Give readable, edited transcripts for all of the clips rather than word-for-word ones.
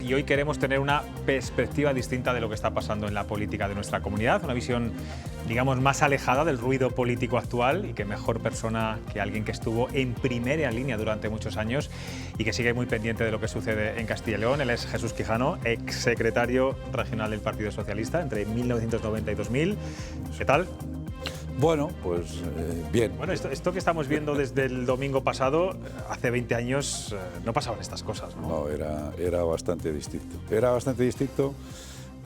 y hoy queremos tener una perspectiva distinta de lo que está pasando en la política de nuestra comunidad, una visión, digamos, más alejada del ruido político actual, y qué mejor persona que alguien que estuvo en primera línea durante muchos años y que sigue muy pendiente de lo que sucede en Castilla y León. Él es Jesús Quijano, exsecretario regional del Partido Socialista entre 1990 y 2000. ¿Qué tal? Bueno, pues bien. Bueno, esto que estamos viendo desde el domingo pasado, hace 20 años no pasaban estas cosas, ¿no? No, era bastante distinto. Era bastante distinto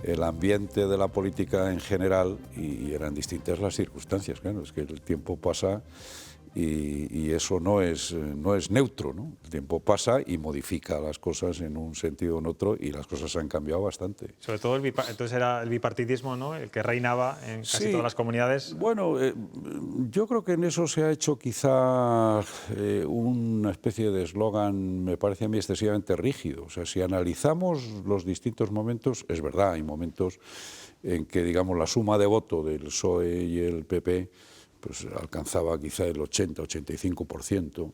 el ambiente de la política en general y eran distintas las circunstancias. Claro, es que el tiempo pasa y eso no es neutro, ¿no? El tiempo pasa y modifica las cosas en un sentido o en otro y las cosas han cambiado bastante. Sobre todo entonces era el bipartidismo, ¿no?, el que reinaba en casi todas las comunidades. Bueno, yo creo que en eso se ha hecho quizá una especie de eslogan, me parece a mí, excesivamente rígido. O sea, si analizamos los distintos momentos, es verdad, hay momentos en que, digamos, la suma de voto del PSOE y el PP pues alcanzaba quizá el 80-85%,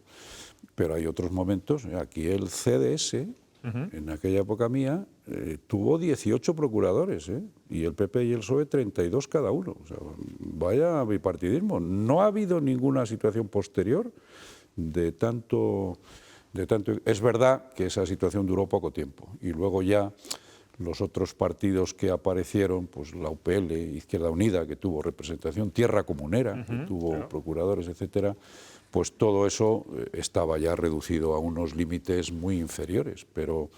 pero hay otros momentos. Aquí el CDS, en aquella época mía, tuvo 18 procuradores, y el PP y el PSOE 32 cada uno. O sea, vaya bipartidismo. No ha habido ninguna situación posterior de tanto. Es verdad que esa situación duró poco tiempo y luego ya los otros partidos que aparecieron, pues la UPL, Izquierda Unida, que tuvo representación, Tierra Comunera, que tuvo procuradores, etcétera, pues todo eso estaba ya reducido a unos límites muy inferiores. Pero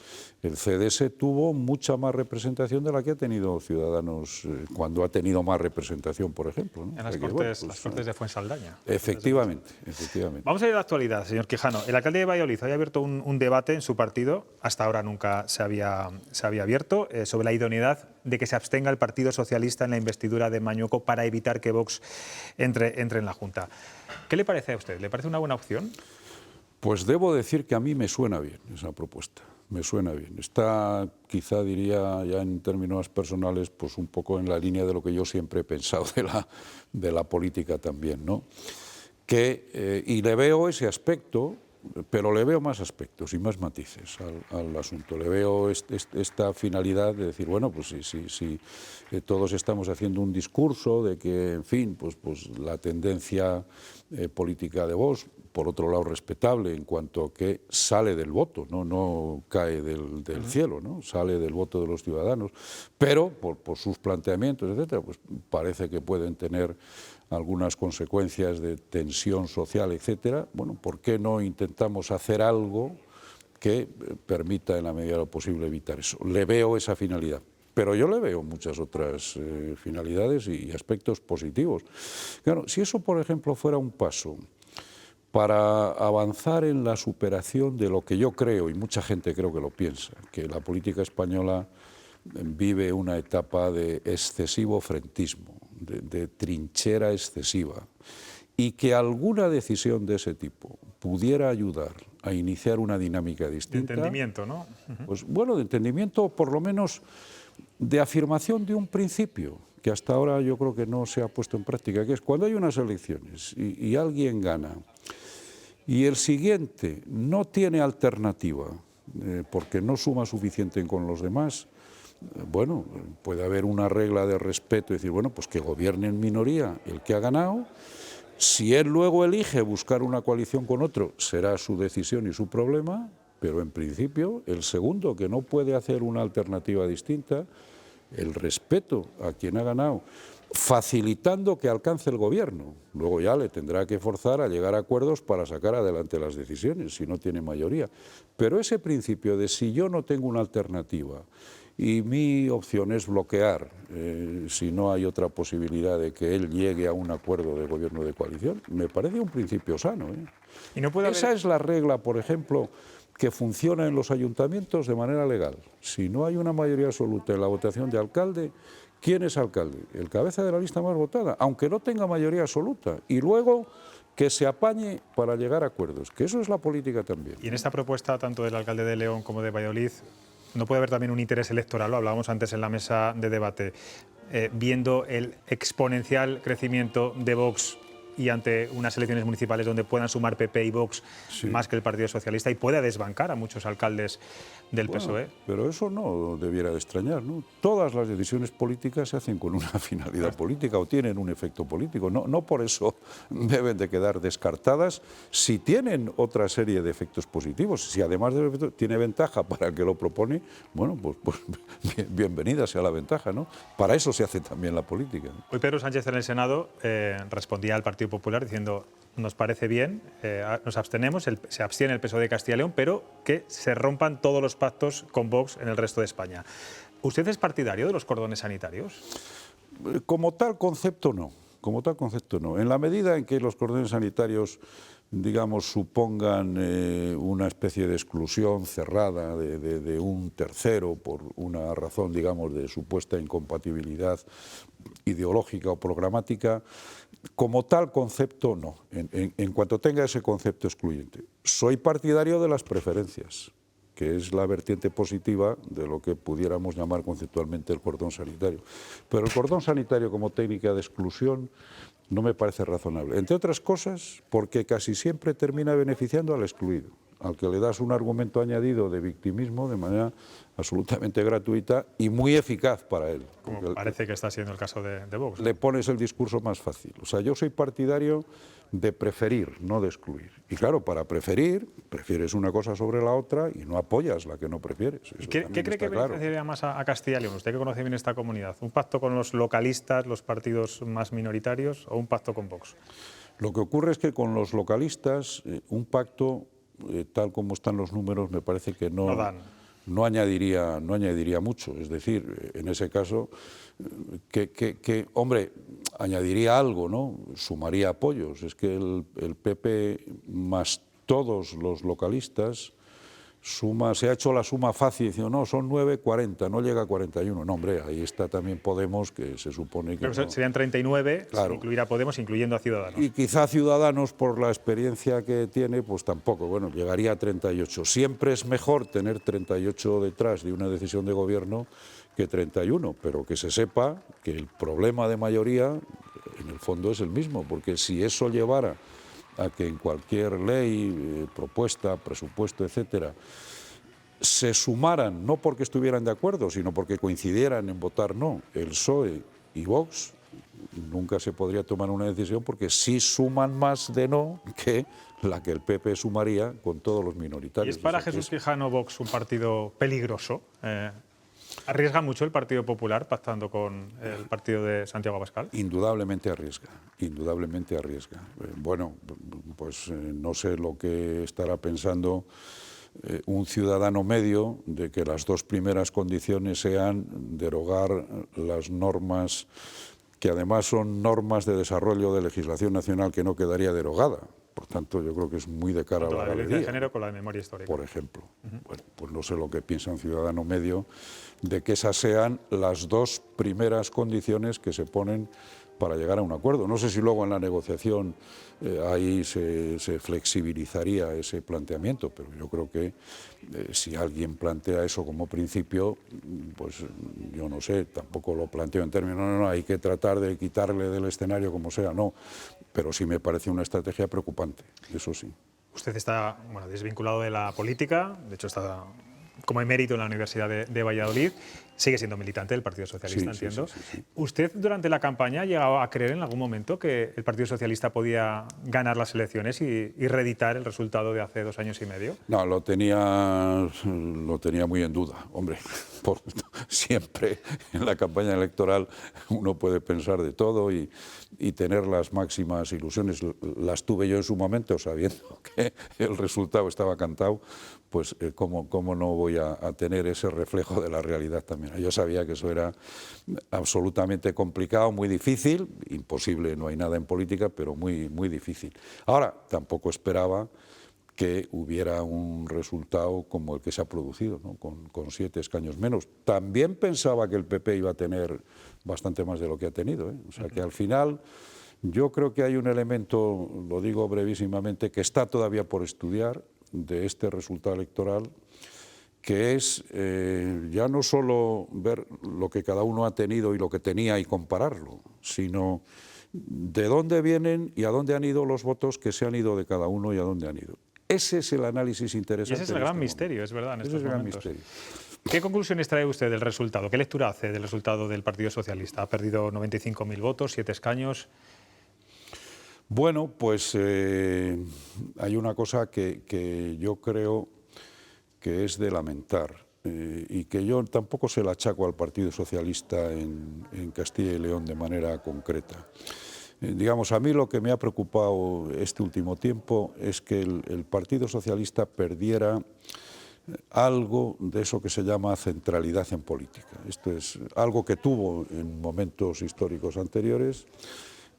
el CDS tuvo mucha más representación de la que ha tenido Ciudadanos cuando ha tenido más representación, por ejemplo, ¿no? En las Cortes de Fuensaldaña. Efectivamente. Vamos a ir a la actualidad, señor Quijano. El alcalde de Valladolid había abierto un debate en su partido, hasta ahora nunca se había abierto, sobre la idoneidad de que se abstenga el Partido Socialista en la investidura de Mañueco para evitar que Vox entre en la Junta. ¿Qué le parece a usted? ¿Le parece una buena opción? Pues debo decir que a mí me suena bien esa propuesta, me suena bien. Está, quizá diría ya en términos personales, pues un poco en la línea de lo que yo siempre he pensado de la política también, ¿no? Y le veo ese aspecto, pero le veo más aspectos y más matices al asunto. Le veo esta finalidad de decir, bueno, pues si todos estamos haciendo un discurso de que, en fin, pues la tendencia política de Vox, por otro lado respetable en cuanto a que sale del voto, no cae del cielo, ¿no? Sale del voto de los ciudadanos, pero por sus planteamientos, etcétera, pues parece que pueden tener algunas consecuencias de tensión social, etcétera. Bueno, ¿por qué no intentamos hacer algo que permita en la medida de lo posible evitar eso? Le veo esa finalidad, pero yo le veo muchas otras finalidades y aspectos positivos. Claro, si eso, por ejemplo, fuera un paso para avanzar en la superación de lo que yo creo, y mucha gente creo que lo piensa, que la política española vive una etapa de excesivo frentismo, de trinchera excesiva, y que alguna decisión de ese tipo pudiera ayudar a iniciar una dinámica distinta. De entendimiento, ¿no? Pues bueno, de entendimiento, por lo menos de afirmación de un principio, que hasta ahora yo creo que no se ha puesto en práctica, que es cuando hay unas elecciones y alguien gana y el siguiente no tiene alternativa porque no suma suficiente con los demás, bueno, puede haber una regla de respeto y decir, bueno, pues que gobierne en minoría el que ha ganado. Si él luego elige buscar una coalición con otro, será su decisión y su problema, pero en principio el segundo, que no puede hacer una alternativa distinta, el respeto a quien ha ganado, facilitando que alcance el gobierno. Luego ya le tendrá que forzar a llegar a acuerdos para sacar adelante las decisiones, si no tiene mayoría. Pero ese principio de si yo no tengo una alternativa y mi opción es bloquear, si no hay otra posibilidad de que él llegue a un acuerdo de gobierno de coalición, me parece un principio sano. ¿Y no puede haber... Esa es la regla, por ejemplo, que funciona en los ayuntamientos de manera legal. Si no hay una mayoría absoluta en la votación de alcalde, ¿quién es alcalde? El cabeza de la lista más votada, aunque no tenga mayoría absoluta. Y luego que se apañe para llegar a acuerdos, que eso es la política también. Y en esta propuesta, tanto del alcalde de León como de Valladolid, ¿no puede haber también un interés electoral? Lo hablábamos antes en la mesa de debate. Viendo el exponencial crecimiento de Vox y ante unas elecciones municipales donde puedan sumar PP y Vox más que el Partido Socialista y pueda desbancar a muchos alcaldes del PSOE. Pero eso no debiera de extrañar, ¿no? Todas las decisiones políticas se hacen con una finalidad política o tienen un efecto político. No por eso deben de quedar descartadas si tienen otra serie de efectos positivos. Si además tiene ventaja para el que lo propone, bueno, pues bienvenida sea la ventaja, ¿no? Para eso se hace también la política, ¿no? Hoy Pedro Sánchez en el Senado respondía al Partido Popular diciendo: nos parece bien, nos abstenemos, se abstiene el PSOE de Castilla y León, pero que se rompan todos los pactos con Vox en el resto de España. ¿Usted es partidario de los cordones sanitarios? Como tal concepto no, como tal concepto no. En la medida en que los cordones sanitarios, digamos, supongan una especie de exclusión cerrada de un tercero por una razón, digamos, de supuesta incompatibilidad ideológica o programática, como tal concepto no, en cuanto tenga ese concepto excluyente. Soy partidario de las preferencias, que es la vertiente positiva de lo que pudiéramos llamar conceptualmente el cordón sanitario. Pero el cordón sanitario como técnica de exclusión no me parece razonable, entre otras cosas porque casi siempre termina beneficiando al excluido, al que le das un argumento añadido de victimismo de manera absolutamente gratuita y muy eficaz para él. Como parece que está siendo el caso de Vox, ¿no? Le pones el discurso más fácil. O sea, yo soy partidario de preferir, no de excluir. Y claro, para preferir, prefieres una cosa sobre la otra y no apoyas la que no prefieres. ¿Qué cree que beneficiaría más a Castilla y León? Usted que conoce bien esta comunidad. ¿Un pacto con los localistas, los partidos más minoritarios, o un pacto con Vox? Lo que ocurre es que con los localistas, un pacto, tal como están los números, me parece que no añadiría mucho. Es decir, en ese caso, hombre, añadiría algo, ¿no? Sumaría apoyos. Es que el PP más todos los localistas se ha hecho la suma fácil diciendo, no, son 9, 40, no llega a 41. No, hombre, ahí está también Podemos, que se supone que... Pero serían 39, claro, sin incluir a Podemos, incluyendo a Ciudadanos. Y quizá Ciudadanos, por la experiencia que tiene, pues tampoco, bueno, llegaría a 38. Siempre es mejor tener 38 detrás de una decisión de gobierno que 31, pero que se sepa que el problema de mayoría, en el fondo, es el mismo, porque si eso llevara a que en cualquier ley, propuesta, presupuesto, etcétera, se sumaran, no porque estuvieran de acuerdo, sino porque coincidieran en votar no, el PSOE y Vox, nunca se podría tomar una decisión porque sí suman más de no que la que el PP sumaría con todos los minoritarios. ¿Y es para Jesús Quijano Vox un partido peligroso? ¿Arriesga mucho el Partido Popular pactando con el partido de Santiago Abascal? Indudablemente arriesga, indudablemente arriesga. Bueno, pues no sé lo que estará pensando un ciudadano medio de que las dos primeras condiciones sean derogar las normas, que además son normas de desarrollo de legislación nacional que no quedaría derogada. Por tanto, yo creo que es muy de cara a la violencia de género con la de memoria histórica. Por ejemplo. Bueno, pues no sé lo que piensa un ciudadano medio de que esas sean las dos primeras condiciones que se ponen para llegar a un acuerdo. No sé si luego en la negociación ahí se flexibilizaría ese planteamiento, pero yo creo que si alguien plantea eso como principio, pues yo no sé, tampoco lo planteo en términos, no, hay que tratar de quitarle del escenario como sea, no, pero sí me parece una estrategia preocupante, eso sí. Usted está desvinculado de la política, de hecho está como emérito en la Universidad de Valladolid, sigue siendo militante del Partido Socialista, entiendo. Sí. ¿Usted durante la campaña ha llegado a creer en algún momento que el Partido Socialista podía ganar las elecciones y reeditar el resultado de hace 2 años y medio? No, lo tenía muy en duda, hombre. Siempre en la campaña electoral uno puede pensar de todo y tener las máximas ilusiones. Las tuve yo en su momento, sabiendo que el resultado estaba cantado, pues ¿cómo no voy a tener ese reflejo de la realidad también? Yo sabía que eso era absolutamente complicado, muy difícil, imposible, no hay nada en política, pero muy, muy difícil. Ahora, tampoco esperaba que hubiera un resultado como el que se ha producido, ¿no? con 7 escaños menos. También pensaba que el PP iba a tener bastante más de lo que ha tenido, ¿eh? O sea que al final yo creo que hay un elemento, lo digo brevísimamente, que está todavía por estudiar de este resultado electoral, que es ya no solo ver lo que cada uno ha tenido y lo que tenía y compararlo, sino de dónde vienen y a dónde han ido los votos que se han ido de cada uno y a dónde han ido. Ese es el análisis interesante. Y ese es el gran misterio, es verdad, en estos momentos. Ese es el gran misterio. ¿Qué conclusiones trae usted del resultado? ¿Qué lectura hace del resultado del Partido Socialista? Ha perdido 95.000 votos, 7 escaños. Bueno, pues hay una cosa que yo creo que es de lamentar y que yo tampoco se la achaco al Partido Socialista en Castilla y León de manera concreta. Digamos, a mí lo que me ha preocupado este último tiempo es que el Partido Socialista perdiera algo de eso que se llama centralidad en política. Esto es algo que tuvo en momentos históricos anteriores,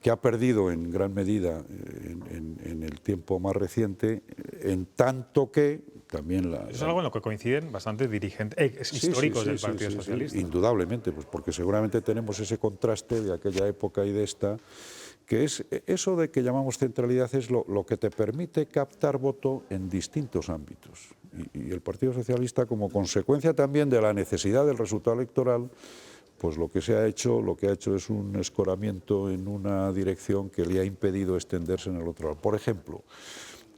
que ha perdido en gran medida en el tiempo más reciente, en tanto que también Eso es algo en lo que coinciden bastantes dirigentes históricos del Partido Socialista. Indudablemente, pues porque seguramente tenemos ese contraste de aquella época y de esta, que es eso de que llamamos centralidad, es lo que te permite captar voto en distintos ámbitos. Y el Partido Socialista, como consecuencia también de la necesidad del resultado electoral, pues lo que ha hecho es un escoramiento en una dirección que le ha impedido extenderse en el otro lado. Por ejemplo,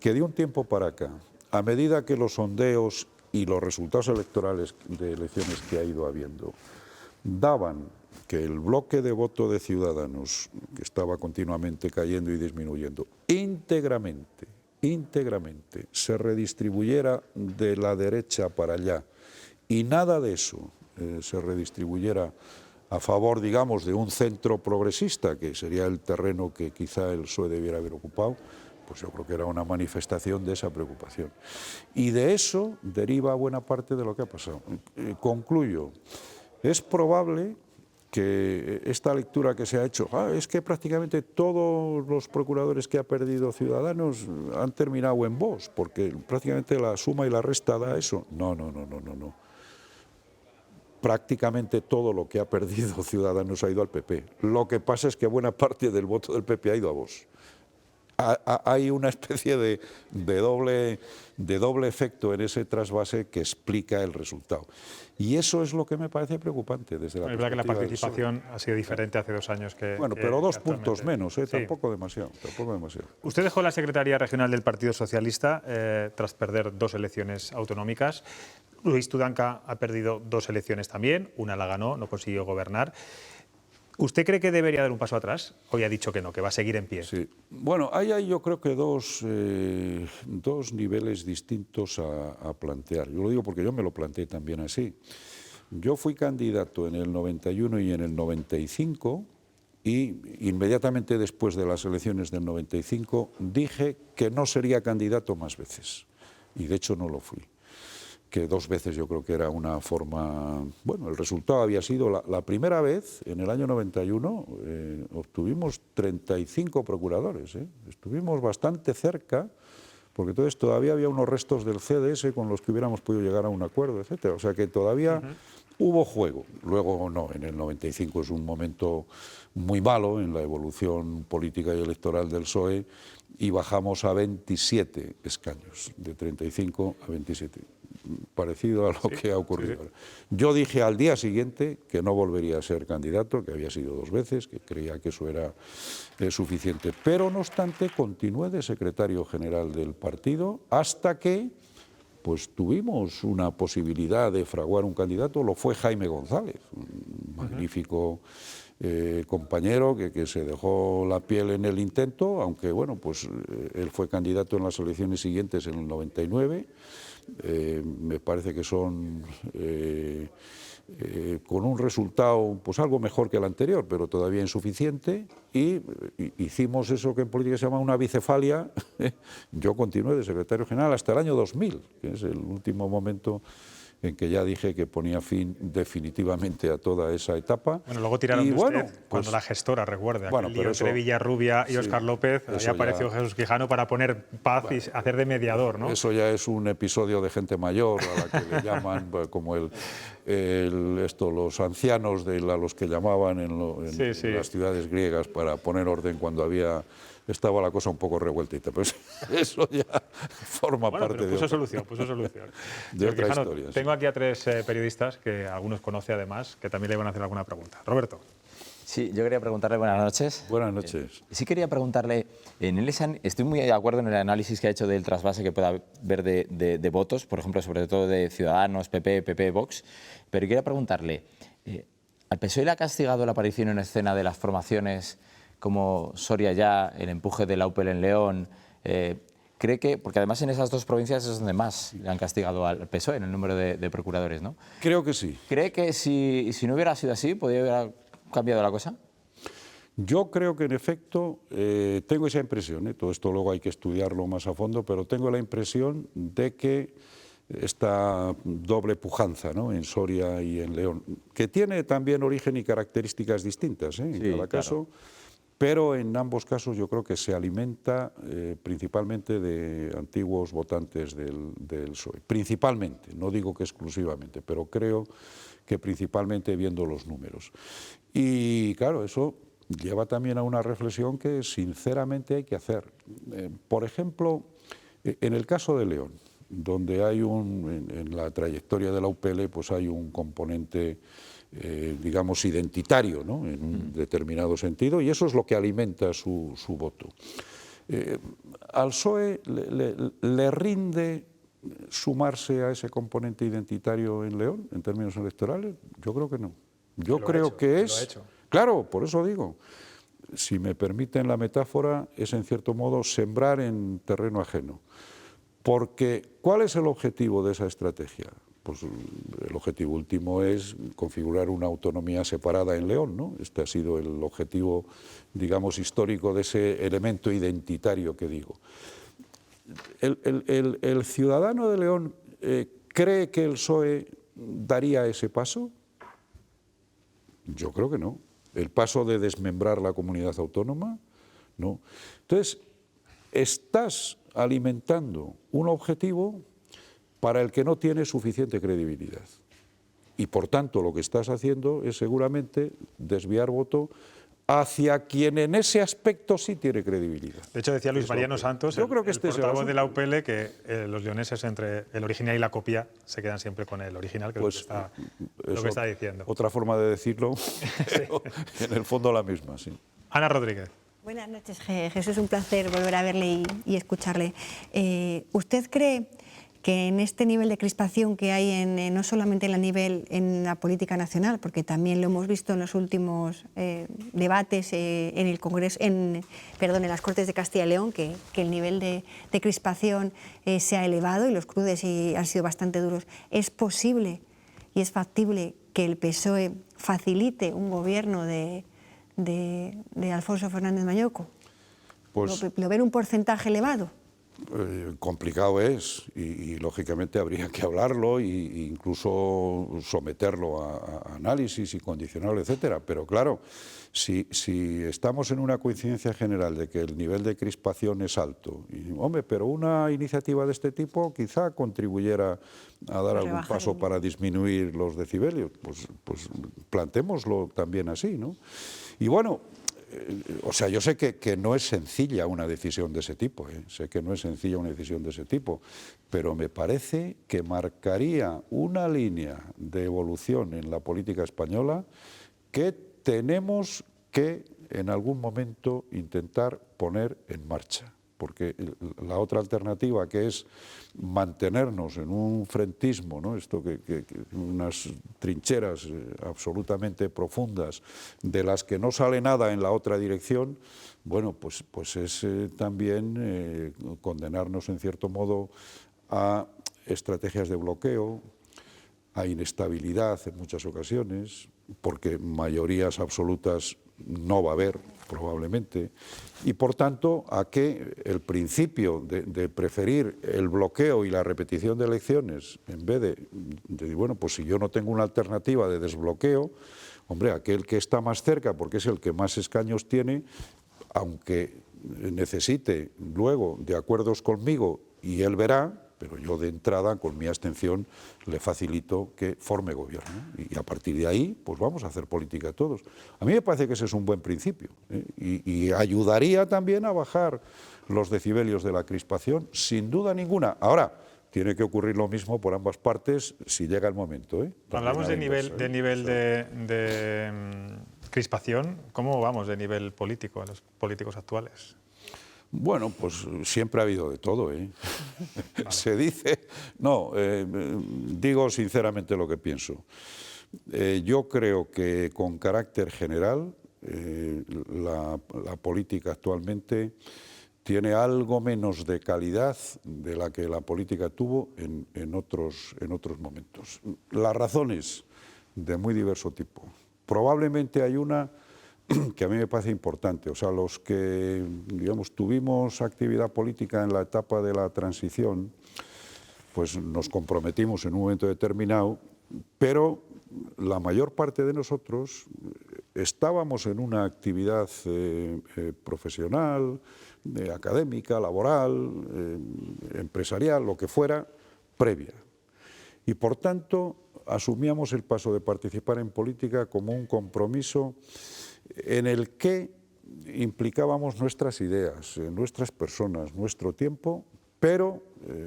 que de un tiempo para acá, a medida que los sondeos y los resultados electorales de elecciones que ha ido habiendo daban que el bloque de voto de Ciudadanos, que estaba continuamente cayendo y disminuyendo, íntegramente se redistribuyera de la derecha para allá y nada de eso se redistribuyera a favor, digamos, de un centro progresista, que sería el terreno que quizá el PSOE debiera haber ocupado, pues yo creo que era una manifestación de esa preocupación. Y de eso deriva buena parte de lo que ha pasado. Concluyo. Es probable que esta lectura que se ha hecho, es que prácticamente todos los procuradores que ha perdido Ciudadanos han terminado en Vox, porque prácticamente la suma y la resta da eso. No. Prácticamente todo lo que ha perdido Ciudadanos ha ido al PP. Lo que pasa es que buena parte del voto del PP ha ido a Vox. Hay una especie de doble efecto en ese trasvase que explica el resultado. Y eso es lo que me parece preocupante desde la perspectiva. Es verdad que la participación ha sido diferente hace 2 años que... Bueno, pero 2 puntos menos, Sí. tampoco demasiado. Usted dejó la Secretaría Regional del Partido Socialista tras perder 2 elecciones autonómicas. Luis Tudanca ha perdido 2 elecciones también, una la ganó, no consiguió gobernar. ¿Usted cree que debería dar un paso atrás? Hoy ha dicho que no, que va a seguir en pie. Sí. Bueno, hay yo creo que dos niveles distintos a plantear. Yo lo digo porque yo me lo planteé también así. Yo fui candidato en el 91 y en el 95 y inmediatamente después de las elecciones del 95 dije que no sería candidato más veces. Y de hecho no lo fui. Que 2 veces yo creo que era una forma... Bueno, el resultado había sido la primera vez, en el año 91, obtuvimos 35 procuradores. Estuvimos bastante cerca, porque entonces todavía había unos restos del CDS con los que hubiéramos podido llegar a un acuerdo, etcétera. O sea que todavía hubo juego. Luego no, en el 95 es un momento muy malo en la evolución política y electoral del PSOE y bajamos a 27 escaños, de 35 a 27. Parecido a lo que ha ocurrido ahora. Yo dije al día siguiente que no volvería a ser candidato, que había sido 2 veces, que creía que eso era suficiente. Pero no obstante, continué de secretario general del partido hasta que pues tuvimos una posibilidad de fraguar un candidato. Lo fue Jaime González, un magnífico compañero que se dejó la piel en el intento, aunque bueno, pues él fue candidato en las elecciones siguientes en el 99. Me parece que son con un resultado pues algo mejor que el anterior, pero todavía insuficiente, y hicimos eso que en política se llama una bicefalia. Yo continué de secretario general hasta el año 2000, que es el último momento en que ya dije que ponía fin definitivamente a toda esa etapa. Bueno, luego tiraron de usted cuando la gestora, recuerde, aquel lío entre Villarrubia y Óscar López, ahí apareció Jesús Quijano para poner paz y hacer de mediador, ¿no? Eso ya es un episodio de gente mayor, a la que le llaman como los ancianos a los que llamaban en las ciudades griegas para poner orden cuando estaba la cosa un poco revueltita, pues eso ya forma parte puso solución. De otra historia. Tengo aquí a 3 periodistas que algunos conoce además, que también le van a hacer alguna pregunta. Roberto. Sí, yo quería preguntarle, buenas noches. Buenas noches. Sí quería preguntarle, estoy muy de acuerdo en el análisis que ha hecho del trasvase que pueda haber de votos, por ejemplo, sobre todo de Ciudadanos, PP, Vox, pero quería preguntarle, ¿al PSOE le ha castigado la aparición en escena de las formaciones como Soria Ya, el empuje de la UPL en León? ¿Cree que, porque además en esas dos provincias es donde más le han castigado al PSOE en el número de procuradores, ¿no? Creo que sí. ¿Cree que si no hubiera sido así, podría haber cambiado la cosa? Yo creo que en efecto, tengo esa impresión, todo esto luego hay que estudiarlo más a fondo, pero tengo la impresión de que esta doble pujanza, ¿no?, en Soria y en León, que tiene también origen y características distintas, en cada caso, pero en ambos casos yo creo que se alimenta principalmente de antiguos votantes del PSOE. Principalmente, no digo que exclusivamente, pero creo que principalmente viendo los números. Y claro, eso lleva también a una reflexión que sinceramente hay que hacer. Por ejemplo, en el caso de León, donde hay en la trayectoria de la UPL pues hay un componente digamos identitario, ¿no?, en un determinado sentido, y eso es lo que alimenta su voto. ¿Al PSOE le rinde sumarse a ese componente identitario en León en términos electorales? Yo creo que no. Yo creo que es... Claro, por eso digo, si me permiten la metáfora, es en cierto modo sembrar en terreno ajeno. Porque, ¿cuál es el objetivo de esa estrategia? Pues el objetivo último es configurar una autonomía separada en León, ¿no? Este ha sido el objetivo, digamos, histórico de ese elemento identitario que digo. ¿El ciudadano de León cree que el PSOE daría ese paso? Yo creo que no. ¿El paso de desmembrar la comunidad autónoma? No. Entonces, estás alimentando un objetivo para el que no tiene suficiente credibilidad. Y por tanto lo que estás haciendo es seguramente desviar voto hacia quien en ese aspecto sí tiene credibilidad. De hecho, decía Luis Mariano Santos, el portavoz de la UPL, que los leoneses entre el original y la copia se quedan siempre con el original, que pues, es lo que está diciendo. Otra forma de decirlo, pero en el fondo la misma, sí. Ana Rodríguez. Buenas noches, Jesús, un placer volver a verle y escucharle. ¿Usted cree que en este nivel de crispación que hay no solamente en la política nacional, porque también lo hemos visto en los últimos debates en el Congreso, en las Cortes de Castilla y León, que el nivel de crispación se ha elevado y los cruces han sido bastante duros? ¿Es posible y es factible que el PSOE facilite un gobierno de Alfonso Fernández Mañoco? Pues, ¿Lo ven un porcentaje elevado? Complicado es y lógicamente habría que hablarlo e incluso someterlo a análisis y condicionarlo, etcétera. Pero claro, si estamos en una coincidencia general de que el nivel de crispación es alto, hombre, pero una iniciativa de este tipo quizá contribuyera a dar algún paso para disminuir los decibelios, pues plantémoslo también así, ¿no? Y bueno, o sea, yo sé que no es sencilla una decisión de ese tipo, sé que no es sencilla una decisión de ese tipo, pero me parece que marcaría una línea de evolución en la política española que tenemos que en algún momento intentar poner en marcha. Porque la otra alternativa, que es mantenernos en un frentismo, ¿no?, esto unas trincheras absolutamente profundas de las que no sale nada en la otra dirección, bueno, pues es también condenarnos en cierto modo a estrategias de bloqueo, a inestabilidad en muchas ocasiones, porque mayorías absolutas no va a haber, probablemente, y por tanto a que el principio de preferir el bloqueo y la repetición de elecciones, en vez de, bueno, pues si yo no tengo una alternativa de desbloqueo, hombre, aquel que está más cerca, porque es el que más escaños tiene, aunque necesite luego de acuerdos conmigo, y él verá, pero yo de entrada, con mi abstención, le facilito que forme gobierno. Y a partir de ahí, pues vamos a hacer política todos. A mí me parece que ese es un buen principio, y ayudaría también a bajar los decibelios de la crispación, sin duda ninguna. Ahora, tiene que ocurrir lo mismo por ambas partes si llega el momento. Hablamos de nivel de Crispación, ¿cómo vamos de nivel político a los políticos actuales? Bueno, pues siempre ha habido de todo, ¿eh? Vale. Se dice... No, digo sinceramente lo que pienso. Yo creo que con carácter general la política actualmente tiene algo menos de calidad de la que la política tuvo en otros momentos. Las razones de muy diverso tipo. Probablemente hay una que a mí me parece importante. O sea, los que, digamos, tuvimos actividad política en la etapa de la transición, pues nos comprometimos en un momento determinado, pero la mayor parte de nosotros estábamos en una actividad profesional, académica, laboral, empresarial, lo que fuera, previa. Y por tanto, asumíamos el paso de participar en política como un compromiso en el que implicábamos nuestras ideas, nuestras personas, nuestro tiempo, pero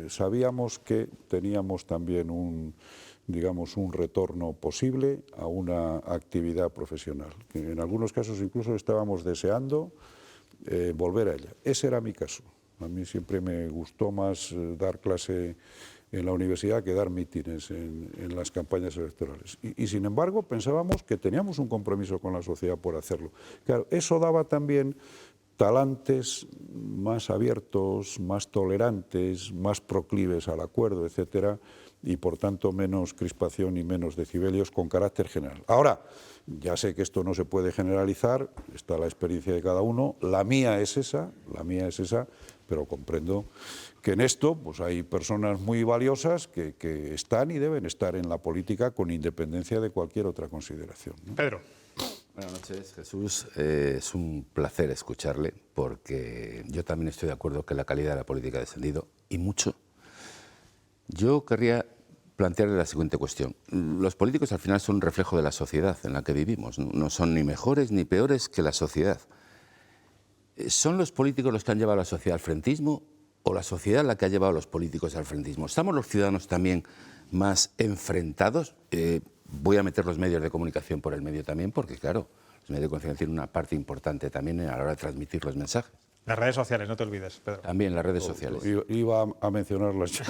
sabíamos que teníamos también un retorno posible a una actividad profesional, que en algunos casos incluso estábamos deseando volver a ella. Ese era mi caso. A mí siempre me gustó más dar clase en la universidad que dar mítines en las campañas electorales. Y sin embargo pensábamos que teníamos un compromiso con la sociedad por hacerlo. Claro, eso daba también talantes más abiertos, más tolerantes, más proclives al acuerdo, etcétera, y por tanto menos crispación y menos decibelios con carácter general. Ahora, ya sé que esto no se puede generalizar, está la experiencia de cada uno, la mía es esa, pero comprendo que en esto pues hay personas muy valiosas que están y deben estar en la política con independencia de cualquier otra consideración, ¿no? Pedro. Buenas noches, Jesús. Es un placer escucharle, porque yo también estoy de acuerdo que la calidad de la política ha descendido, y mucho. Yo querría plantearle la siguiente cuestión. Los políticos al final son un reflejo de la sociedad en la que vivimos, no son ni mejores ni peores que la sociedad. ¿Son los políticos los que han llevado a la sociedad al frentismo o la sociedad la que ha llevado a los políticos al frentismo? ¿Estamos los ciudadanos también más enfrentados? Voy a meter los medios de comunicación por el medio también, porque claro, los medios de comunicación tienen una parte importante también a la hora de transmitir los mensajes. Las redes sociales, no te olvides, Pedro. También las redes sociales. Iba a mencionarlas yo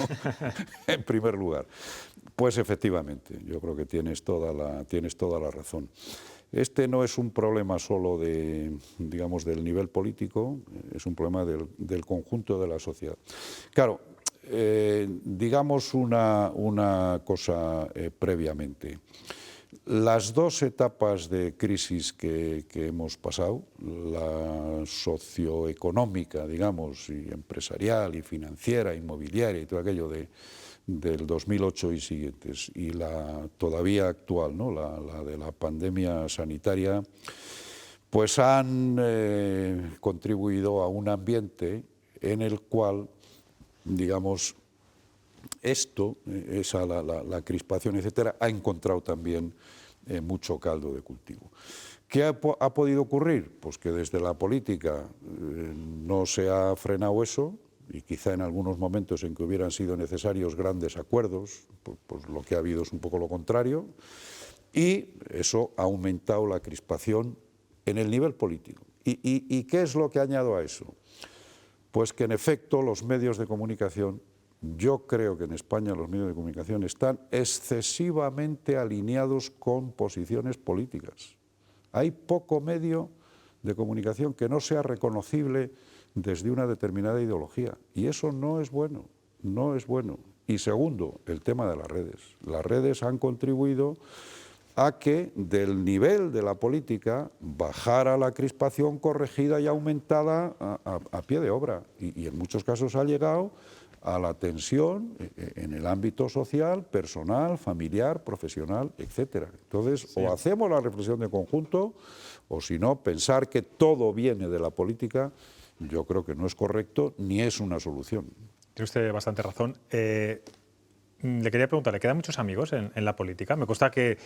en primer lugar. Pues efectivamente, yo creo que tienes toda la razón. Este no es un problema solo del nivel político, es un problema del conjunto de la sociedad. Claro, digamos una cosa previamente. Las dos etapas de crisis que hemos pasado, la socioeconómica, digamos, y empresarial y financiera, inmobiliaria y todo aquello del 2008 y siguientes, y la todavía actual, ¿no? la de la pandemia sanitaria, pues han contribuido a un ambiente en el cual, digamos, la crispación, etcétera, ha encontrado también mucho caldo de cultivo. ¿Qué ha podido ocurrir? Pues que desde la política no se ha frenado eso, y quizá en algunos momentos en que hubieran sido necesarios grandes acuerdos, pues lo que ha habido es un poco lo contrario, y eso ha aumentado la crispación en el nivel político. ¿Y qué es lo que añado a eso? Pues que en efecto los medios de comunicación, yo creo que en España los medios de comunicación están excesivamente alineados con posiciones políticas. Hay poco medio de comunicación que no sea reconocible desde una determinada ideología, y eso no es bueno, no es bueno. Y segundo, el tema de las redes. Las redes han contribuido a que del nivel de la política bajara la crispación corregida y aumentada a pie de obra, y en muchos casos ha llegado a la tensión en el ámbito social, personal, familiar, profesional, etcétera. Entonces, sí, o hacemos la reflexión de conjunto, o si no, pensar que todo viene de la política, yo creo que no es correcto ni es una solución. Tiene usted bastante razón. Le quería preguntar, ¿le quedan muchos amigos en la política? Me consta que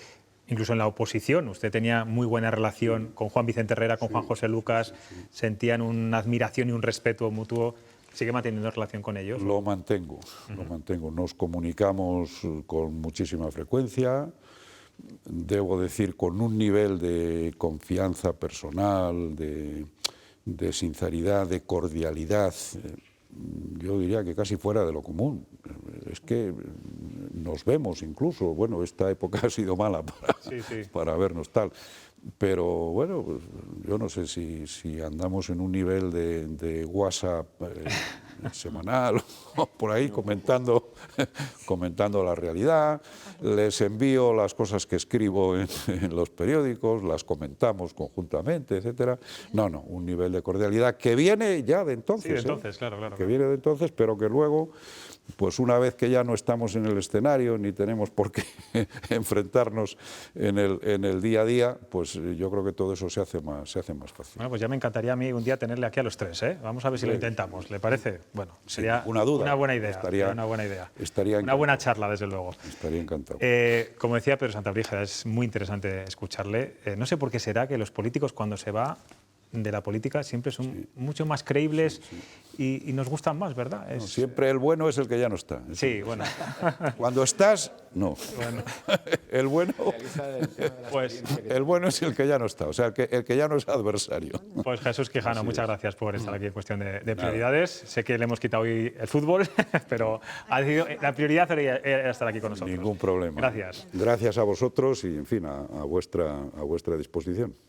incluso en la oposición usted tenía muy buena relación con Juan Vicente Herrera, con Juan José Lucas, sentían una admiración y un respeto mutuo. ¿Sigue manteniendo relación con ellos? Lo mantengo. Nos comunicamos con muchísima frecuencia. debo decir, con un nivel de confianza personal, de sinceridad, de cordialidad, yo diría que casi fuera de lo común. Es que nos vemos incluso, bueno, esta época ha sido mala para vernos tal, pero bueno, pues, yo no sé si andamos en un nivel de WhatsApp semanal o por ahí comentando la realidad, les envío las cosas que escribo en los periódicos, las comentamos conjuntamente, etcétera. No, un nivel de cordialidad que viene ya de entonces. Sí, de entonces, claro. Que viene de entonces, pero que luego, pues una vez que ya no estamos en el escenario ni tenemos por qué enfrentarnos en el día a día, pues yo creo que todo eso se hace más fácil. Bueno, pues ya me encantaría a mí un día tenerle aquí a los tres, ¿eh? Vamos a ver si lo intentamos, ¿le parece? Bueno, sería una buena idea. Una buena idea. Una buena charla, desde luego. Estaría encantado. Como decía Pedro Santabrígida, es muy interesante escucharle. No sé por qué será que los políticos, cuando se va de la política, siempre son mucho más creíbles y nos gustan más, ¿verdad? No, siempre el bueno es el que ya no está. Sí, bueno. Cuando estás, no. Bueno. El bueno es el que ya no está, o sea, el que ya no es adversario. Pues Jesús Quijano, muchas gracias por estar aquí en Cuestión de Prioridades. Sé que le hemos quitado hoy el fútbol, pero ha decidido, la prioridad era estar aquí con nosotros. Ningún problema. Gracias. Gracias a vosotros y, en fin, a vuestra disposición.